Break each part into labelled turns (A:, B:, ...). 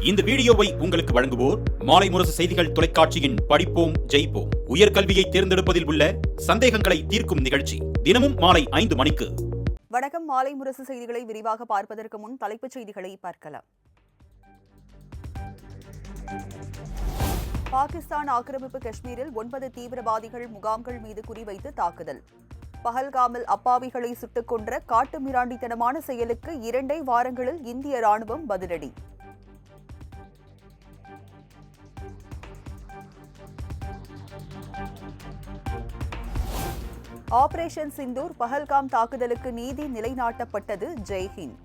A: இந்த வீடியோவை உங்களுக்கு வழங்குவோர் மாலை முரசு செய்திகள் தொலைக்காட்சியின் படிப்போம் ஜெயிப்போம் உயர்கல்வியை தேர்ந்தெடுப்பதில் உள்ள சந்தேகங்களை தீர்க்கும் நிகழ்ச்சி தினமும் மாலை 5 மணிக்கு.
B: வணக்கம். மாலை முரசு செய்திகளை விரிவாக பார்ப்பதற்கு முன் தலைப்புச் செய்திகளை பார்க்கலாம். பாகிஸ்தான் ஆக்கிரமிப்பு காஷ்மீரில் 9 தீவிரவாதிகள் முகாம்கள் மீது குறிவைத்து தாக்குதல். பஹல்காமில் அப்பாவிகளை சுட்டுக் கொன்ற காட்டு மிராண்டித்தனமான செயலுக்கு 2 வாரங்களில் இந்திய ராணுவம் பதிலடி. ஆபரேஷன் சிந்தூர் பஹல்காம் தாக்குதலுக்கு நீதி நிலைநாட்டப்பட்டது. ஜெய்ஹிந்த்.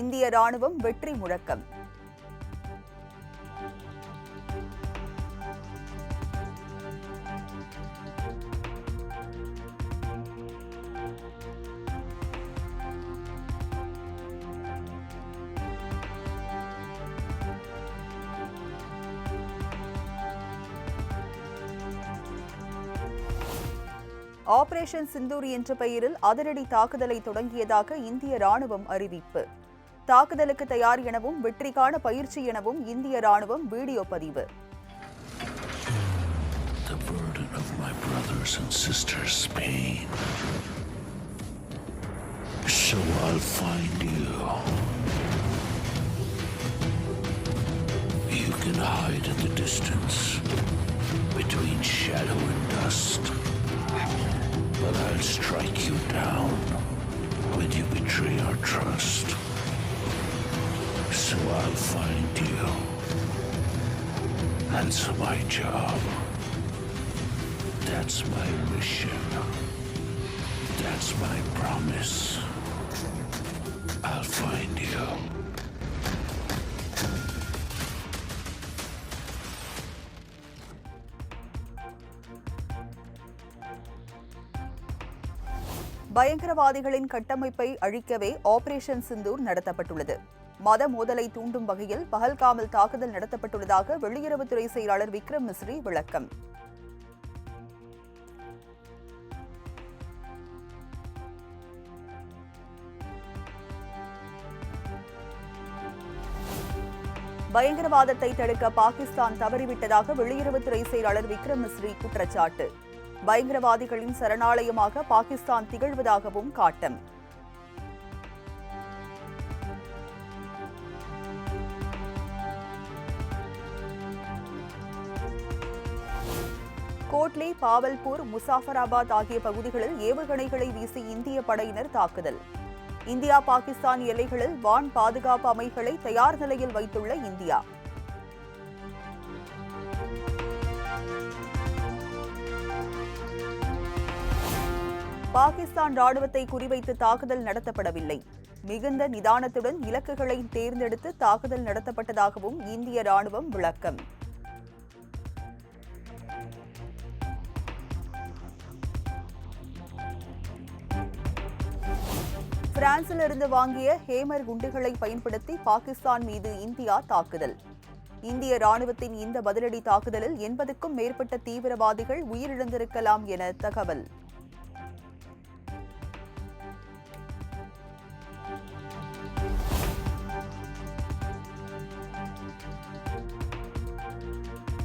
B: இந்திய ராணுவம் வெற்றி முழக்கம். ஆபரேஷன் சிந்தூர் என்ற பெயரில் அதிரடி தாக்குதலை தொடங்கியதாக இந்திய ராணுவம் அறிவிப்பு. தாக்குதலுக்கு தயார் எனவும் வெற்றிக்கான பயிற்சி எனவும் இந்திய ராணுவம் வீடியோ பதிவு.
C: The burden of my brothers and sisters' pain. So I'll find you. You can hide in the distance between shadow and dust. But I'll strike you down when you betray our trust. So I'll find you. That's my job. That's my mission. That's my promise. I'll find you.
B: பயங்கரவாதிகளின் கட்டமைப்பை அழிக்கவே operation Sindoor நடத்தப்பட்டுள்ளது. மத மோதலை தூண்டும் வகையில் பஹல்காமில் தாக்குதல் நடத்தப்பட்டுள்ளதாக வெளியுறவுத்துறை செயலாளர் விக்ரம் மிஸ்ரி விளக்கம். பயங்கரவாதத்தை தடுக்க பாகிஸ்தான் தவறிவிட்டதாக வெளியுறவுத்துறை செயலாளர் விக்ரம் மிஸ்ரி குற்றச்சாட்டு. பயங்கரவாதிகளின் சரணாலயமாக பாகிஸ்தான் திகழ்வதாகவும் காட்டம். கோட்லி, பாவல்பூர், முசாஃபராபாத் ஆகிய பகுதிகளில் ஏவுகணைகளை வீசி இந்திய படையினர் தாக்குதல். இந்தியா பாகிஸ்தான் எல்லைகளில் வான் பாதுகாப்பு அமைப்புகளை தயார் நிலையில் வைத்துள்ள இந்தியா. பாகிஸ்தான் ராணுவத்தை குறிவைத்து தாக்குதல் நடத்தப்படவில்லை. மிகுந்த நிதானத்துடன் இலக்குகளை தேர்ந்தெடுத்து தாக்குதல் நடத்தப்பட்டதாகவும் இந்திய ராணுவம் விளக்கம். பிரான்சிலிருந்து வாங்கிய ஹேமர் குண்டுகளை பயன்படுத்தி பாகிஸ்தான் மீது இந்தியா தாக்குதல். இந்திய ராணுவத்தின் இந்த பதிலடி தாக்குதலில் 80க்கும் மேற்பட்ட தீவிரவாதிகள் உயிரிழந்திருக்கலாம் என தகவல்.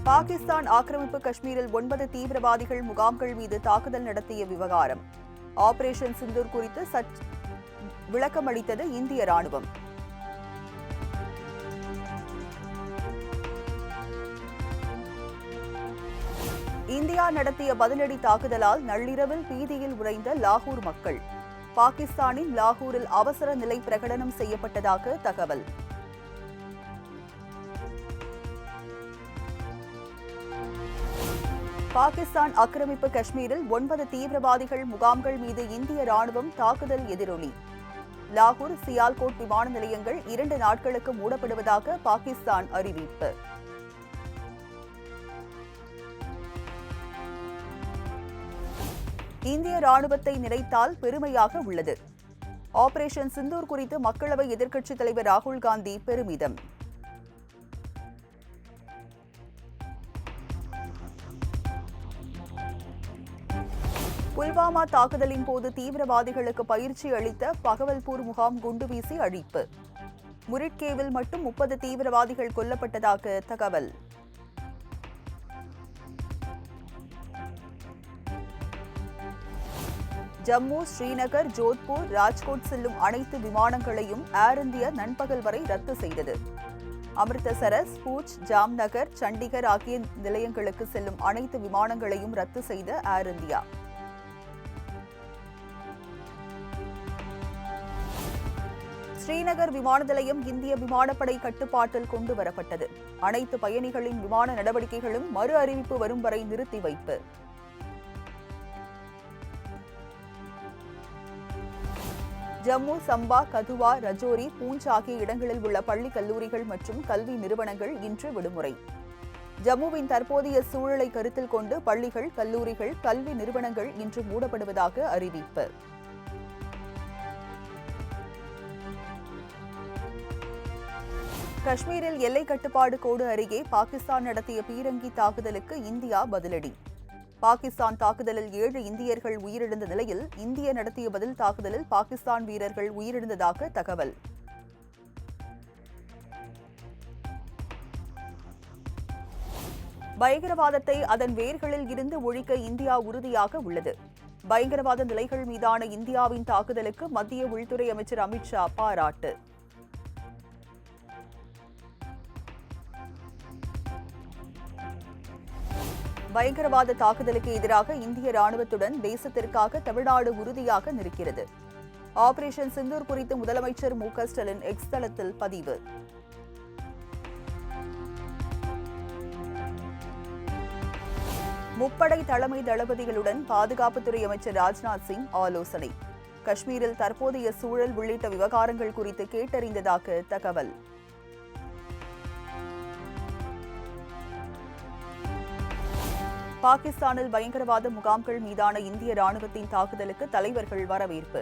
B: பாகிஸ்தான் ஆக்கிரமிப்பு காஷ்மீரில் 9 தீவிரவாதிகள் முகாம்கள் மீது தாக்குதல் நடத்திய விவகாரம். ஆபரேஷன் சிந்தூர் குறித்து விளக்கம் அளித்தது இந்திய ராணுவம். இந்தியா நடத்திய பதிலடி தாக்குதலால் நள்ளிரவில் பீதியில் உறைந்த லாகூர் மக்கள். பாகிஸ்தானின் லாகூரில் அவசர நிலை பிரகடனம் செய்யப்பட்டதாக தகவல். பாகிஸ்தான் ஆக்கிரமிப்பு காஷ்மீரில் 9 தீவிரவாதிகள் முகாம்கள் மீது இந்திய ராணுவம் தாக்குதல் எதிரொலி. லாகூர், சியால்கோட் விமான நிலையங்கள் 2 நாட்களுக்கு மூடப்படுவதாக பாகிஸ்தான் அறிவிப்பு. இந்திய ராணுவத்தை நினைத்தால் பெருமையாக உள்ளது. ஆபரேஷன் சிந்தூர் குறித்து மக்களவை எதிர்க்கட்சித் தலைவர் ராகுல் காந்தி பெருமிதம். புல்வாமா தாக்குதலின் போது தீவிரவாதிகளுக்கு பயிற்சி அளித்த பகவல்பூர் முகாம் குண்டுவீசி அழிப்பு. முரிட்கேவில் மட்டும் 30 தீவிரவாதிகள் கொல்லப்பட்டதாக தகவல். ஜம்மு, ஸ்ரீநகர், ஜோத்பூர், ராஜ்கோட் செல்லும் அனைத்து விமானங்களையும் ஏர் இந்தியா நண்பகல் வரை ரத்து செய்தது. அமிர்தசரஸ், பூஜ், ஜாம்நகர், சண்டிகர் ஆகிய நிலையங்களுக்கு செல்லும் அனைத்து விமானங்களையும் ரத்து செய்த ஏர் இந்தியா. ஸ்ரீநகர் விமான நிலையம் இந்திய விமானப்படை கட்டுப்பாட்டில் கொண்டு வரப்பட்டது. அனைத்து பயணிகளின் விமான நடவடிக்கைகளும் மறு அறிவிப்பு வரும் வரை நிறுத்தி வைப்பு. ஜம்மு, சம்பா, கதுவா, ரஜோரி, பூஞ்ச் ஆகிய இடங்களில் உள்ள பள்ளி, கல்லூரிகள் மற்றும் கல்வி நிறுவனங்கள் இன்று விடுமுறை. ஜம்முவின் தற்போதைய சூழலை கருத்தில் கொண்டு பள்ளிகள், கல்லூரிகள், கல்வி நிறுவனங்கள் இன்று மூடப்படுவதாக அறிவிப்பு. காஷ்மீரில் எல்லை கட்டுப்பாடு கோடு அருகே பாகிஸ்தான் நடத்திய பீரங்கி தாக்குதலுக்கு இந்தியா பதிலடி. பாகிஸ்தான் தாக்குதலில் 7 இந்தியர்கள் உயிரிழந்த நிலையில் இந்தியா நடத்திய பதில் தாக்குதலில் பாகிஸ்தான் வீரர்கள் உயிரிழந்ததாக தகவல். பயங்கரவாதத்தை அதன் வேர்களில் இருந்து ஒழிக்க இந்தியா உறுதியாக உள்ளது. பயங்கரவாத நிலைகள் மீதான இந்தியாவின் தாக்குதலுக்கு மத்திய உள்துறை அமைச்சர் அமித் ஷா பாராட்டு. பயங்கரவாத தாக்குதலுக்கு எதிராக இந்திய ராணுவத்துடன் தேசத்திற்காக தமிழ்நாடு உறுதியாக நிற்கிறது. ஆபரேஷன் சிந்தூர் குறித்து முதலமைச்சர் மு.க. ஸ்டாலின் எக்ஸ் தளத்தில் பதிவு. முப்படை தலைமை தளபதிகளுடன் பாதுகாப்புத்துறை அமைச்சர் ராஜ்நாத் சிங் ஆலோசனை. காஷ்மீரில் தற்போதைய சூழல் உள்ளிட்ட விவகாரங்கள் குறித்து கேட்டறிந்ததாக தகவல். பாகிஸ்தானில் பயங்கரவாத முகாம்கள் மீதான இந்திய ராணுவத்தின் தாக்குதலுக்கு தலைவர்கள் வரவேற்பு.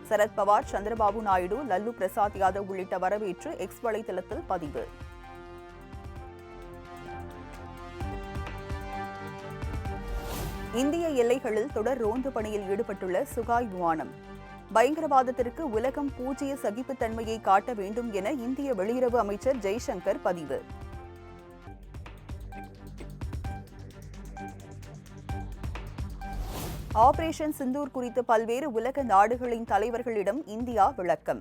B: சரத்பவார், சந்திரபாபு நாயுடு, லல்லு பிரசாத் யாதவ் உள்ளிட்ட வரவேற்று எக்ஸ் வலைதளத்தில் பதிவு. இந்திய எல்லைகளில் தொடர் ரோந்து பணியில் ஈடுபட்டுள்ள சுகாய் விமானம். பயங்கரவாதத்திற்கு உலகம் பூஜ்ய சகிப்புத்தன்மையை காட்ட வேண்டும் என இந்திய வெளியுறவு அமைச்சர் ஜெய்சங்கர் பதிவு. ஆபரேஷன் சிந்தூர் குறித்து பல்வேறு உலக நாடுகளின் தலைவர்களிடம் இந்தியா விளக்கம்.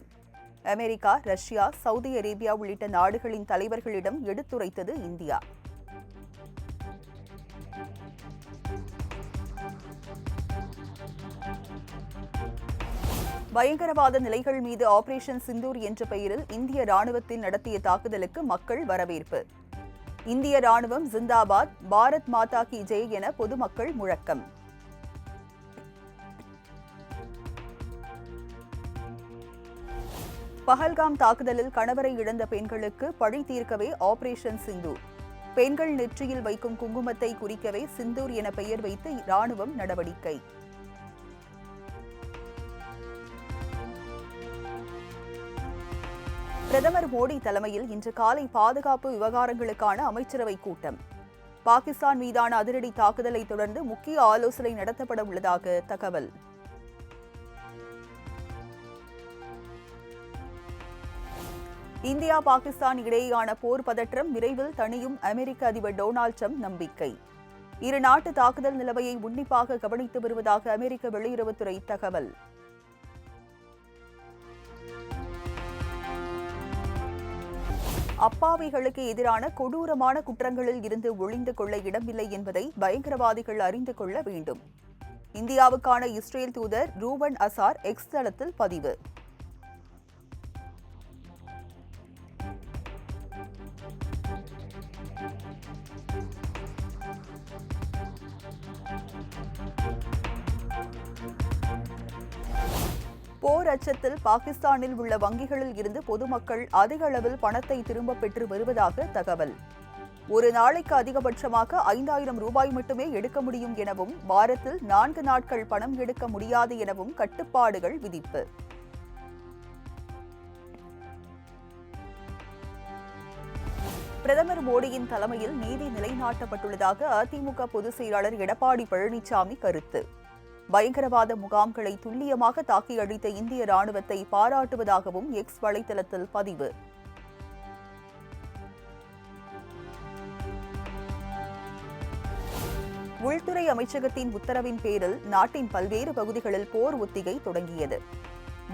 B: அமெரிக்கா, ரஷ்யா, சவுதி அரேபியா உள்ளிட்ட நாடுகளின் தலைவர்களிடம் எடுத்துரைத்தது இந்தியா. பயங்கரவாத நிலைகள் மீது ஆபரேஷன் சிந்தூர் என்ற பெயரில் இந்திய ராணுவத்தில் நடத்திய தாக்குதலுக்கு மக்கள் வரவேற்பு. இந்திய ராணுவம் ஜிந்தாபாத், பாரத் மாதா கி ஜெய் என பொதுமக்கள் முழக்கம். பஹல்காம் தாக்குதலில் கணவரை இழந்த பெண்களுக்கு பழி தீர்க்கவே ஆபரேஷன் சிந்தூர். பெண்கள் நெற்றியில் வைக்கும் குங்குமத்தை குறிக்கவே சிந்தூர் என பெயர் வைத்து ராணுவம் நடவடிக்கை. பிரதமர் மோடி தலைமையில் இன்று காலை பாதுகாப்பு விவகாரங்களுக்கான அமைச்சரவை கூட்டம். பாகிஸ்தான் மீதான அதிரடி தாக்குதலை தொடர்ந்து முக்கிய ஆலோசனை நடத்தப்பட உள்ளதாக தகவல். இந்தியா, பாகிஸ்தான் இடையேயான போர் பதற்றம் விரைவில் தணியும் அமெரிக்க அதிபர் டொனால்டு டிரம்ப் நம்பிக்கை. இரு நாட்டு தாக்குதல் நிலைமையை உன்னிப்பாக கவனித்து வருவதாக அமெரிக்க வெளியுறவுத்துறை தகவல். அப்பாவிகளுக்கு எதிரான கொடூரமான குற்றங்களில் இருந்து ஒளிந்து கொள்ள இடமில்லை என்பதை பயங்கரவாதிகள் அறிந்து கொள்ள வேண்டும். இந்தியாவுக்கான இஸ்ரேல் தூதர் ரூபன் அசார் எக்ஸ் தளத்தில் பதிவு. போர் அச்சத்தில் பாகிஸ்தானில் உள்ள வங்கிகளில் இருந்து பொதுமக்கள் அதிக அளவில் பணத்தை திரும்ப பெற்று வருவதாக தகவல். ஒரு நாளைக்கு அதிகபட்சமாக 5000 ரூபாய் மட்டுமே எடுக்க முடியும் எனவும், வாரத்தில் 4 நாட்கள் பணம் எடுக்க முடியாது எனவும் கட்டுப்பாடுகள் விதிப்பு. பிரதமர் மோடியின் தலைமையில் நீதி நிலைநாட்டப்பட்டுள்ளதாக அதிமுக பொதுச் செயலாளர் எடப்பாடி பழனிசாமி கருத்து. பயங்கரவாத முகாம்களை துல்லியமாக தாக்கி அழித்த இந்திய ராணுவத்தை பாராட்டுவதாகவும் எக்ஸ் வலைதளத்தில் பதிவு. உள்துறை அமைச்சகத்தின் உத்தரவின் பேரில் நாட்டின் பல்வேறு பகுதிகளில் போர் ஒத்திகை தொடங்கியது.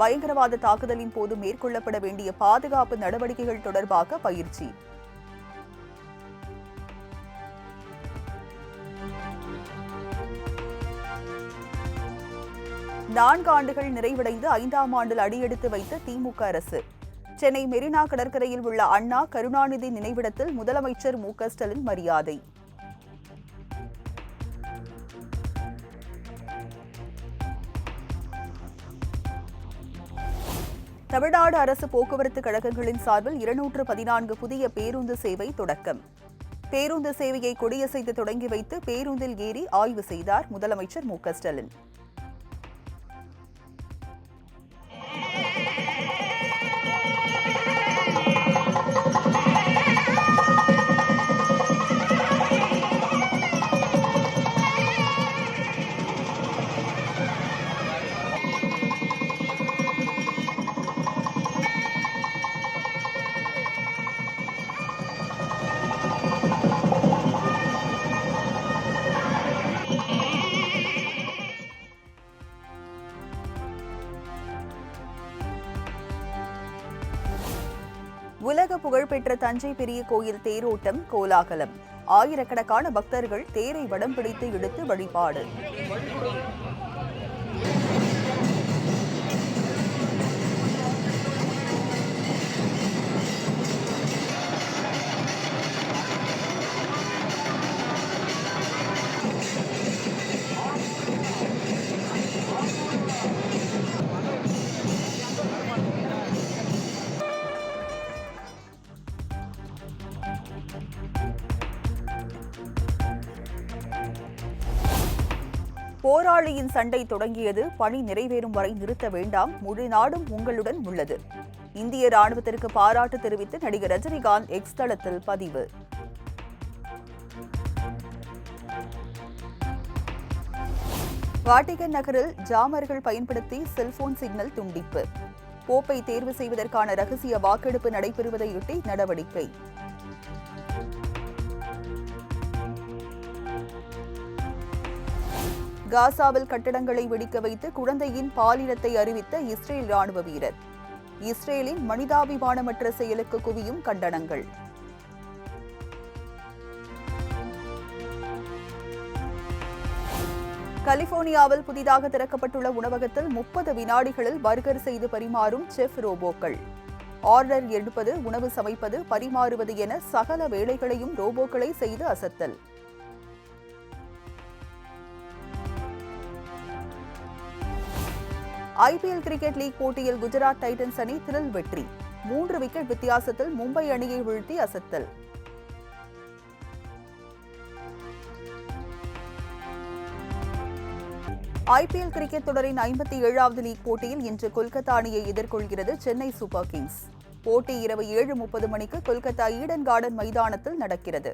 B: பயங்கரவாத தாக்குதலின் போது மேற்கொள்ளப்பட வேண்டிய பாதுகாப்பு நடவடிக்கைகள் தொடர்பாக பயிற்சி. நான்கு ஆண்டுகள் நிறைவடைந்து 5ஆம் ஆண்டில் அடியெடுத்து வைத்த திமுக அரசு. சென்னை மெரினா கடற்கரையில் உள்ள அண்ணா கருணாநிதி நினைவிடத்தில் முதலமைச்சர் மு.க.ஸ்டாலின் மரியாதை. தமிழ்நாடு அரசு போக்குவரத்து கழகங்களின் சார்பில் 214 புதிய பேருந்து சேவை தொடக்கம். பேருந்து சேவையை கொடியசைத்து தொடங்கி வைத்து பேருந்தில் ஏறி ஆய்வு செய்தார் முதலமைச்சர் மு.க.ஸ்டாலின். உலக புகழ்பெற்ற தஞ்சை பெரிய கோயில் தேரோட்டம் கோலாகலம். ஆயிரக்கணக்கான பக்தர்கள் தேரை வடம் பிடித்து இழுத்து வழிபாடு. போராளியின் சண்டை தொடங்கியது, பணி நிறைவேறும் வரை நிறுத்த வேண்டாம், முழு நாடும் உங்களுடன் உள்ளது. இந்திய ராணுவத்திற்கு பாராட்டு தெரிவித்து நடிகர் ரஜினிகாந்த் எக்ஸ் தளத்தில் பதிவு. வாட்டிகன் நகரில் ஜாமர்கள் பயன்படுத்தி செல்போன் சிக்னல் துண்டிப்பு. போப்பை தேர்வு செய்வதற்கான ரகசிய வாக்கெடுப்பு நடைபெறுவதையொட்டி நடவடிக்கை. காசாவில் கட்டடங்களை வெடிக்க வைத்து குழந்தையின் பாலினத்தை அறிவித்த இஸ்ரேல் ராணுவ வீரர். இஸ்ரேலின் மனிதாபிமானமற்ற செயலுக்கு குவியும் கண்டனங்கள். கலிபோர்னியாவில் புதிதாக திறக்கப்பட்டுள்ள உணவகத்தில் 30 வினாடிகளில் பர்கர் செய்து பரிமாறும் செஃப் ரோபோக்கள். ஆர்டர் எடுப்பது, உணவு சமைப்பது, பரிமாறுவது என சகல வேலைகளையும் ரோபோக்களை செய்து அசத்தல். ஐபிஎல் கிரிக்கெட் லீக் போட்டியில் குஜராத் டைட்டன்ஸ் அணி திரில் வெற்றி. 3 விக்கெட் வித்தியாசத்தில் மும்பை அணியை வீழ்த்தி அசத்தல். ஐபிஎல் கிரிக்கெட் தொடரின் 57வது லீக் போட்டியில் இன்று கொல்கத்தா அணியை எதிர்கொள்கிறது சென்னை சூப்பர் கிங்ஸ். போட்டி இரவு 7:30 மணிக்கு கொல்கத்தா ஈடன் கார்டன் மைதானத்தில் நடக்கிறது.